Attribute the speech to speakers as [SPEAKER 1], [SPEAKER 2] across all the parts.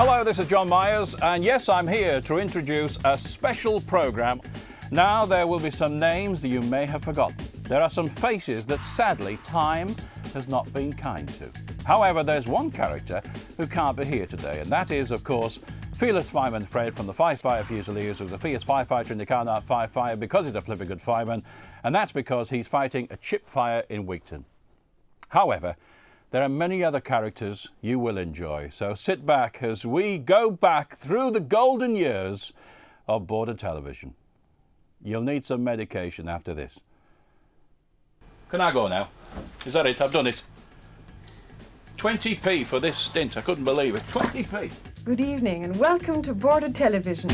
[SPEAKER 1] Hello, this is John Myers, and yes, I'm here to introduce a special programme. Now, there will be some names that you may have forgotten. There are some faces that, sadly, time has not been kind to. However, there's one character who can't be here today, and that is, of course, fearless fireman Fred from the Fire Fusiliers, who's a fierce firefighter in the Carnart Fire because he's a flipping good fireman, and that's because he's fighting a chip fire in Wigton. However, there are many other characters you will enjoy, so sit back as we go back through the golden years of border television. You'll need some medication after this. Can I go now? Is that it? I've done it. 20p for this stint. I couldn't believe it. 20p.
[SPEAKER 2] Good evening and welcome to Border Television.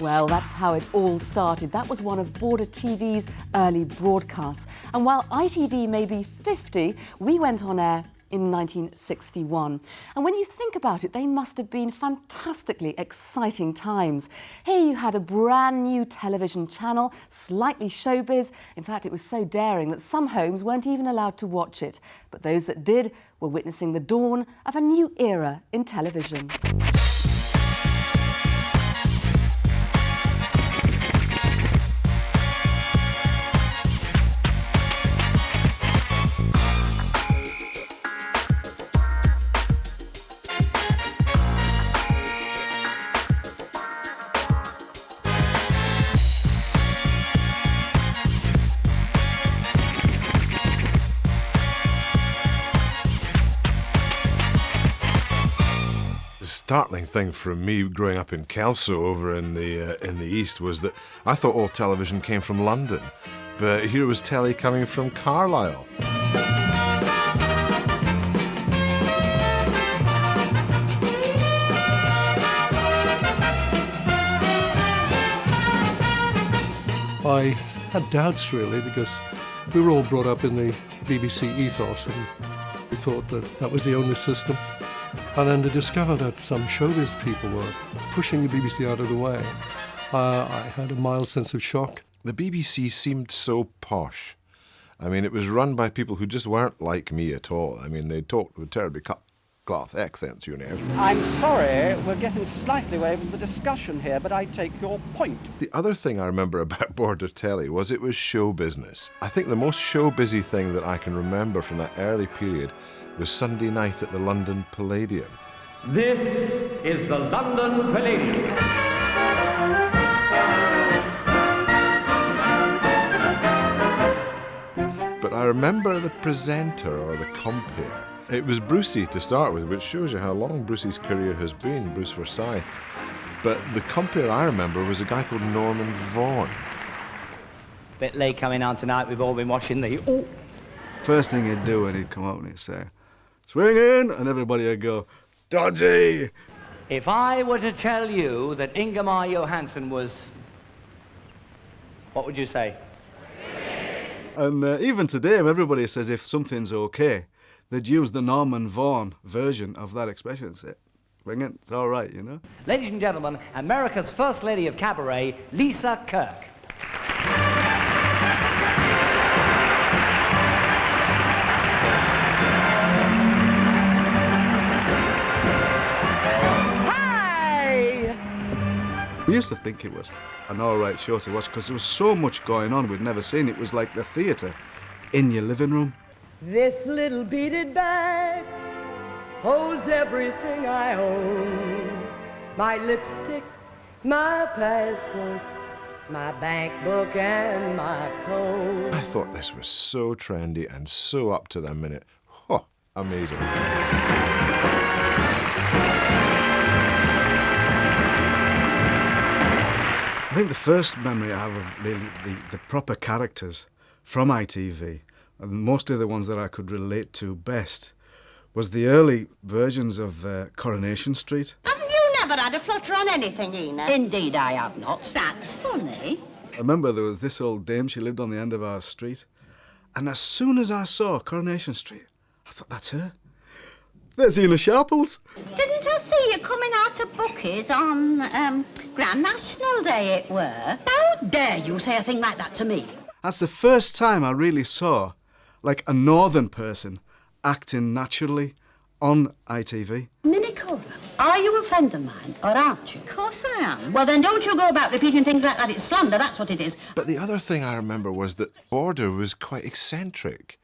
[SPEAKER 3] Well, that's how it all started. That was one of Border TV's early broadcasts. And while ITV may be 50, we went on air in 1961. And when you think about it, they must have been fantastically exciting times. Here you had a brand new television channel, slightly showbiz. In fact, it was so daring that some homes weren't even allowed to watch it. But those that did were witnessing the dawn of a new era in television.
[SPEAKER 4] Startling thing from me growing up in Kelso over in the east was that I thought all television came from London, but here was telly coming from Carlisle.
[SPEAKER 5] I had doubts really because we were all brought up in the BBC ethos and we thought that that was the only system. And then to discover that some showbiz people were pushing the BBC out of the way, I had a mild sense of shock.
[SPEAKER 4] The BBC seemed so posh. I mean, it was run by people who just weren't like me at all. I mean, they talked with terribly cut-cloth accents, you know.
[SPEAKER 6] I'm sorry, we're getting slightly away from the discussion here, but I take your point.
[SPEAKER 4] The other thing I remember about Border Telly was it was show business. I think the most show-busy thing that I can remember from that early period was Sunday night at the London Palladium.
[SPEAKER 7] This is the London Palladium.
[SPEAKER 4] But I remember the presenter or the compere. It was Brucey to start with, which shows you how long Brucey's career has been, Bruce Forsyth. But the compere I remember was a guy called Norman Vaughan.
[SPEAKER 6] Bit late coming on tonight, we've all been watching the... Oh.
[SPEAKER 8] First thing he'd do when he'd come out and he'd say, "Swing in," and everybody would go, "Dodgy!"
[SPEAKER 6] If I were to tell you that Ingemar Johansson was... what would you say?
[SPEAKER 8] And even today, everybody says if something's okay, they'd use the Norman Vaughan version of that expression and say, "Swing in, it's all right," you know?
[SPEAKER 6] Ladies and gentlemen, America's First Lady of Cabaret, Lisa Kirk.
[SPEAKER 8] We used to think it was an all right show to watch because there was so much going on we'd never seen. It was like the theatre in your living room.
[SPEAKER 9] This little beaded bag holds everything I own. My lipstick, my passport, my bank book and my coat.
[SPEAKER 4] I thought this was so trendy and so up to the minute. Oh, amazing.
[SPEAKER 8] I think the first memory I have of really the proper characters from ITV, and mostly the ones that I could relate to best, was the early versions of Coronation Street.
[SPEAKER 10] Haven't you never had a flutter on anything, Ina? Indeed I have not. That's funny.
[SPEAKER 8] I remember there was this old dame, she lived on the end of our street, and as soon as I saw Coronation Street, I thought, that's her. There's Ina Sharples.
[SPEAKER 10] Didn't I see you coming out of Bucky's on Grand National Day it were? How dare you say a thing like that to me?
[SPEAKER 8] That's the first time I really saw, like, a northern person acting naturally on ITV.
[SPEAKER 10] Minnie Cobra, are you a friend of mine, or aren't you? Of course I am. Well, then don't you go about repeating things like that. It's slander, that's what it is.
[SPEAKER 4] But the other thing I remember was that Border was quite eccentric.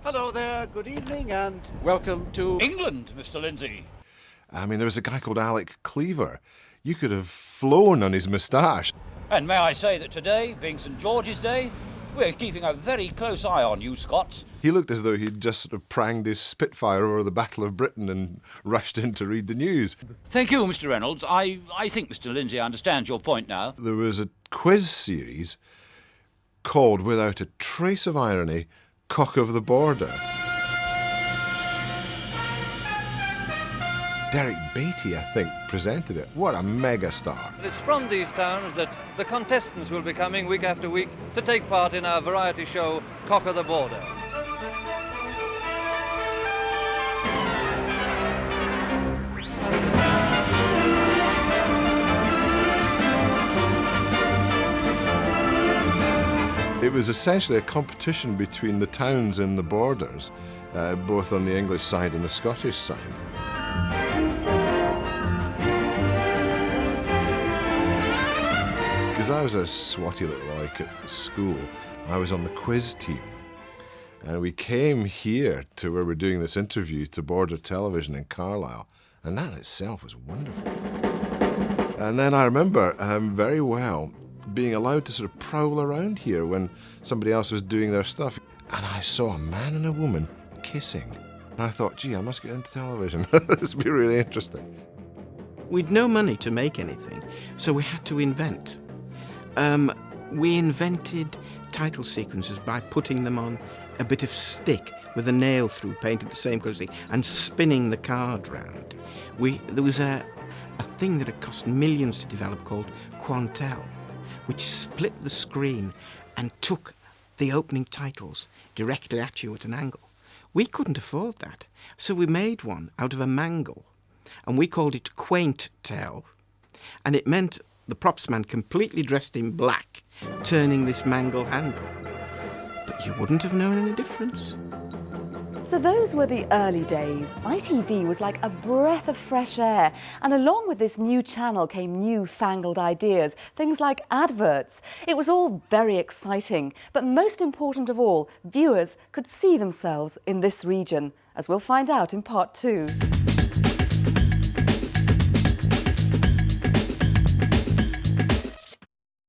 [SPEAKER 6] Hello there, good evening, and welcome to
[SPEAKER 1] England, Mr. Lindsay.
[SPEAKER 4] I mean, there was a guy called Alec Cleaver. You could have flown on his moustache.
[SPEAKER 11] And may I say that today, being St George's Day, we're keeping a very close eye on you Scots.
[SPEAKER 4] He looked as though he'd just sort of pranged his Spitfire over the Battle of Britain and rushed in to read the news.
[SPEAKER 11] Thank you, Mr Reynolds. I think Mr Lindsay understands your point now.
[SPEAKER 4] There was a quiz series called, without a trace of irony, Cock of the Border. Derek Beatty, I think, presented it. What a mega star.
[SPEAKER 12] It's from these towns that the contestants will be coming week after week to take part in our variety show, Cock of the Border.
[SPEAKER 4] It was essentially a competition between the towns in the borders, both on the English side and the Scottish side. Because I was a swotty little oik at school, I was on the quiz team. And we came here to where we're doing this interview to Border Television in Carlisle, and that in itself was wonderful. And then I remember very well being allowed to sort of prowl around here when somebody else was doing their stuff. And I saw a man and a woman kissing. And I thought, gee, I must get into television. This would be really interesting.
[SPEAKER 13] We'd no money to make anything, so we had to invent. We invented title sequences by putting them on a bit of stick with a nail through, painted the same colour stick, and spinning the card round. There was a thing that had cost millions to develop called Quantel, which split the screen and took the opening titles directly at you at an angle. We couldn't afford that, so we made one out of a mangle, and we called it Quaint Tell, and it meant the props man completely dressed in black, turning this mangle handle. But you wouldn't have known any difference.
[SPEAKER 3] So those were the early days. ITV was like a breath of fresh air. And along with this new channel came newfangled ideas, things like adverts. It was all very exciting. But most important of all, viewers could see themselves in this region, as we'll find out in part 2.